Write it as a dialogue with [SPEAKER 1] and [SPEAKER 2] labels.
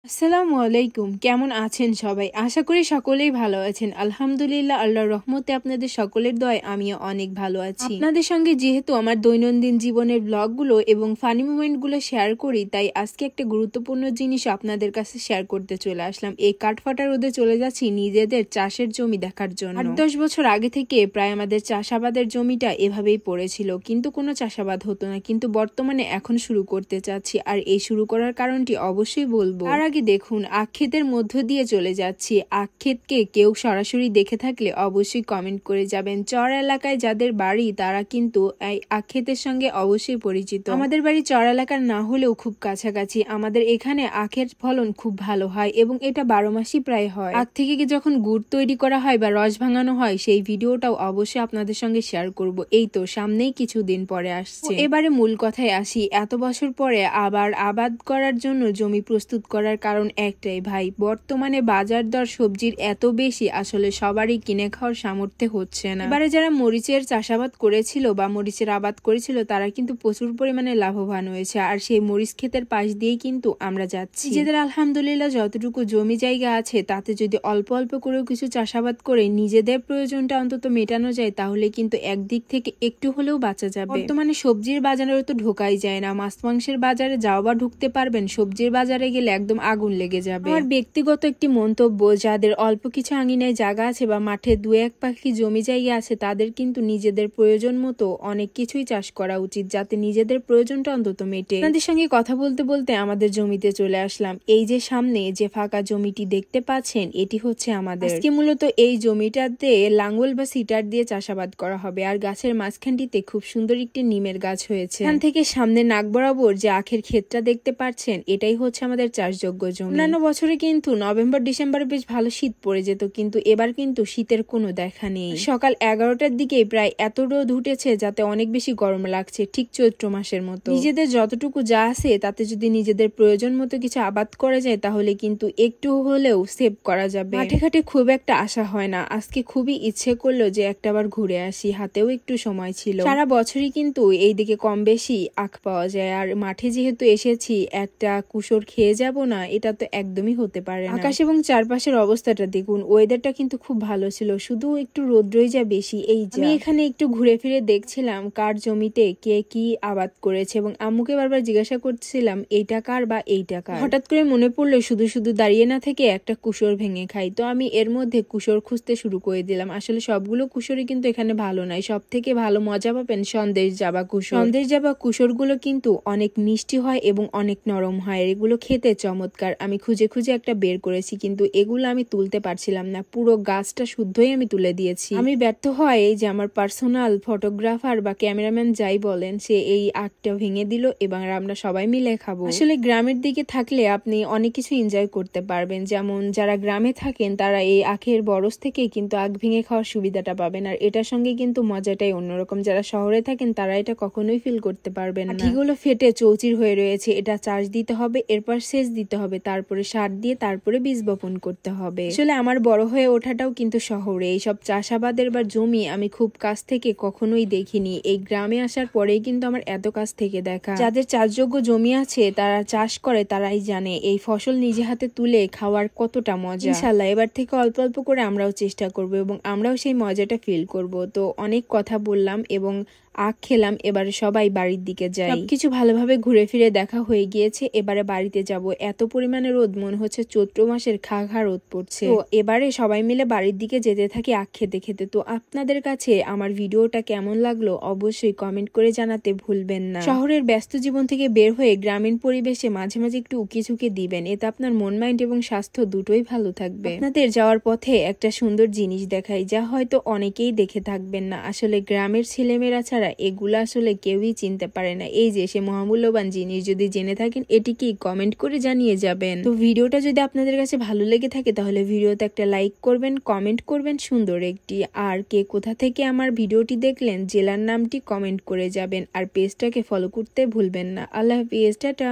[SPEAKER 1] আসসালামু আলাইকুম। কেমন আছেন সবাই? আশা করি সকলেই ভালো আছেন। আলহামদুলিল্লাহ, আল্লাহর রহমতে আপনাদের সকলের দয়ায় আমিও অনেক ভালো আছি। আপনাদের সঙ্গে যেহেতু আমার দৈনন্দিন জীবনের ব্লগগুলো এবং ফানি মোমেন্টগুলো শেয়ার করি, তাই আজকে একটা গুরুত্বপূর্ণ জিনিস আপনাদের কাছে শেয়ার করতে চলে আসলাম। এই কাঠফাটা রোদে চলে যাচ্ছি নিজেদের চাষের জমি দেখার জন্য। 8-10 বছর আগে থেকে প্রায় আমাদের চাষাবাদের জমিটা এভাবেই পড়েছিল, কিন্তু কোনো চাষাবাদ হতো না। কিন্তু বর্তমানে এখন শুরু করতে চাচ্ছি, আর এই শুরু করার কারণটি অবশ্যই বলবো। আগে দেখুন, আখ ক্ষেতের মধ্য দিয়ে চলে যাচ্ছি। আখ ক্ষেতকে কেউ সরাসরি দেখে থাকলে অবশ্যই কমেন্ট করে যাবেন। চর এলাকায় যাদের বাড়ি তারা কিন্তু এই আখ ক্ষেতের সঙ্গে অবশ্যই পরিচিত। আমাদের বাড়ি চর এলাকার না হলেও খুব কাছাকাছি। আমাদের এখানে আখের ফলন খুব ভালো হয় এবং এটা 12 মাসই প্রায় হয়। আখ থেকে যখন গুড় তৈরি করা হয় বা রস ভাঙানো হয়, সেই ভিডিওটাও অবশ্যই আপনাদের সঙ্গে শেয়ার করব। এই তো সামনেই কিছুদিন পরে আসছে। এবারে মূল কথায় আসি। এত বছর পরে আবার আবাদ করার জন্য জমি প্রস্তুত করার কারণ একটাই ভাই, বর্তমানে বাজার দর সবজির এত বেশি, আসলে সবারই কিনে খাওয়ার সামর্থ্য হচ্ছে না। এবারে যারা মরিচের চাষাবাদ করেছিল বা মরিচের আবাদ করেছিল তারা কিন্তু প্রচুর পরিমাণে লাভবান হয়েছে, আর সেই মরিচ ক্ষেতের পাশ দিয়েই কিন্তু আমরা যাচ্ছি। নিজেদের আলহামদুলিল্লাহ যতটুকু জমি জায়গা আছে তাতে যদি অল্প অল্প করেও কিছু চাষাবাদ করে নিজেদের প্রয়োজনটা অন্তত মেটানো যায়, তাহলে কিন্তু একদিক থেকে একটু হলেও বাঁচা যাবে। বর্তমানে সবজির বাজারে তো ঢোকাই যায় না। মাছ মাংসের বাজারে যাও বা ঢুকতে পারবেন, সবজির বাজারে গেলে একদম আগুন লেগে যাবে। আমার ব্যক্তিগত একটি মন্তব্য, যাদের অল্প কিছু আঙিনায় জায়গা আছে বা মাঠে 2-1 পাখি জমি জায়গা আছে, তাদের কিন্তু নিজেদের প্রয়োজন মতো অনেক কিছুই চাষ করা উচিত, যাতে নিজেদের প্রয়োজনটা অন্তত মেটে। আপনাদের সঙ্গে কথা বলতে বলতে আমাদের জমিতে চলে আসলাম। এই যে সামনে যে ফাঁকা জমিটি দেখতে পাচ্ছেন, এটি হচ্ছে আমাদের। আজকে মূলত এই জমিটাতে লাঙ্গল বা সিটার দিয়ে চাষাবাদ করা হবে, আর গাছের মাঝখানটিতে খুব সুন্দর একটি নিমের গাছ হয়েছে। এখান থেকে সামনে নাক বরাবর যে আখের ক্ষেতটা দেখতে পাচ্ছেন, এটাই হচ্ছে আমাদের চাষযোগ্য জমি। অন্যান্য বছরে কিন্তু নভেম্বর ডিসেম্বরে বেশ ভালো শীত পড়ে যেত, কিন্তু এবার কিন্তু শীতের কোনো দেখা নেই। সকাল 11টার দিকে প্রায় এত রোদ উঠেছে যাতে অনেক বেশি গরম লাগছে, ঠিক চৈত্র মাসের মতো। নিজেদের যতটুকু যা আছে তাতে যদি নিজেদের প্রয়োজন মতো কিছু আবাদ করা যায়, তাহলে কিন্তু একটু হলেও সেভ করা যাবে। মাঠে ঘাটে খুব একটা আসা হয় না। আজকে খুবই ইচ্ছে করলো যে একটাবার ঘুরে আসি, হাতেও একটু সময় ছিল। সারা বছরই কিন্তু এইদিকে কম বেশি আখ পাওয়া যায়, আর মাঠে যেহেতু এসেছি একটা কুশর খেয়ে যাব না, এটা তো একদমই হতে পারে না। আকাশ এবং চারপাশের অবস্থাটা দেখুন, ওয়েদারটা কিন্তু খুব ভালো ছিল, শুধু একটু রোদ্রই যা বেশি। এই যে আমি এখানে একটু ঘুরে ফিরে দেখছিলাম কার জমিতে কে কি আবাদ করেছে, এবং আম্মুকে বারবার জিজ্ঞাসা করছিলাম এইটা কার বা এইটা কার। হঠাৎ করে মনে পড়লো শুধু শুধু দাঁড়িয়ে না থেকে একটা কুশর ভেঙে খাই, তো আমি এর মধ্যে কুশর খুঁজতে শুরু করে দিলাম। আসলে সবগুলো কুশরই কিন্তু এখানে ভালো নয়, সব থেকে ভালো মজা পাবেন সন্দেশ জাবা কুশর। সন্দেশ জাবা কুশর গুলো কিন্তু অনেক মিষ্টি হয় এবং অনেক নরম হয়, এগুলো খেতে চমৎকার। আমি খুঁজে খুঁজে একটা বের করেছি, কিন্তু এগুলো আমি তুলতে পারছিলাম না। পুরো গাছটা শুদ্ধই আমি তুলে দিয়েছি। আমি ব্যর্থ হয় যে আমার পার্সোনাল ফটোগ্রাফার বা ক্যামেরাম্যান যাই বলেন, সে এই আখটা ভেঙে দিল এবং আমরা সবাই মিলে খাবো। আসলে গ্রামের দিকে থাকলে আপনি অনেক কিছু এনজয় করতে পারবেন। যেমন যারা গ্রামে থাকেন তারা এই আখের বরজ থেকে কিন্তু আখ ভেঙে খাওয়ার সুবিধাটা পাবেন, আর এটার সঙ্গে কিন্তু মজাটাই অন্যরকম। যারা শহরে থাকেন তারা এটা কখনোই ফিল করতে পারবেন না। আঠিগুলো ফেটে চৌচির হয়ে রয়েছে, এটা চাষ দিতে হবে, এরপর সেচ দিতে হবে, তারপরে সার দিয়ে তারপরে বীজ বপন করতে হবে। আসলে আমার বড় হয়ে ওঠাটাও কিন্তু শহরে। এইসব চাষাবাদের বা জমি আমি খুব কাছ থেকে কখনোই দেখিনি। এই গ্রামে আসার পরেই কিন্তু আমার এত কাছ থেকে দেখা। যাদের চাষযোগ্য জমি আছে তারা চাষ করে, তারাই জানে এই ফসল নিজে হাতে তুলে খাওয়ার কতটা মজা। ইনশাআল্লাহ এবার থেকে অল্প অল্প করে আমরাও চেষ্টা করব এবং আমরাও সেই মজাটা ফিল করব। তো অনেক কথা বললাম এবং আখ খেলাম, এবারে সবাই বাড়ির দিকে যাই। সবকিছু ভালোভাবে ঘুরে ফিরে দেখা হয়ে গিয়েছে, এবারে বাড়িতে যাব। এত পরিমাণে রোদ, মনে হচ্ছে চৈত্র মাসের খা রোদ পড়ছে। তো এবারে সবাই মিলে বাড়ির দিকে যেতে থাকি আখ খেতে খেতে। তো আপনাদের কাছে আমার ভিডিওটা কেমন লাগলো অবশ্যই কমেন্ট করে জানাতে ভুলবেন না। শহরের ব্যস্ত জীবন থেকে বের হয়ে গ্রামীণ পরিবেশে মাঝে মাঝে একটু উকিঝুঁকি দিবেন, এতে আপনার মন মাইন্ড এবং স্বাস্থ্য দুটোই ভালো থাকবে। আপনাদের যাওয়ার পথে একটা সুন্দর জিনিস দেখাই, যা হয়তো অনেকেই দেখে থাকবেন না। আসলে গ্রামের ছেলেমেয়েরা ছাড়া এগুলা আসলে কেউই চিনতে পারে না। এই যে সে মহামূল্যবান জিনিস, যদি জেনে থাকেন এটি কি কমেন্ট করে জানিয়ে যাবেন। তো ভিডিওটা যদি আপনাদের কাছে ভালো লেগে থাকে তাহলে ভিডিওতে একটা লাইক করবেন, কমেন্ট করবেন সুন্দর একটি, আর কে কোথা থেকে আমার ভিডিওটি দেখলেন জেলার নামটি কমেন্ট করে যাবেন, আর পেজটাকে ফলো করতে ভুলবেন না। আল্লাহ হাফিজ, টাটা।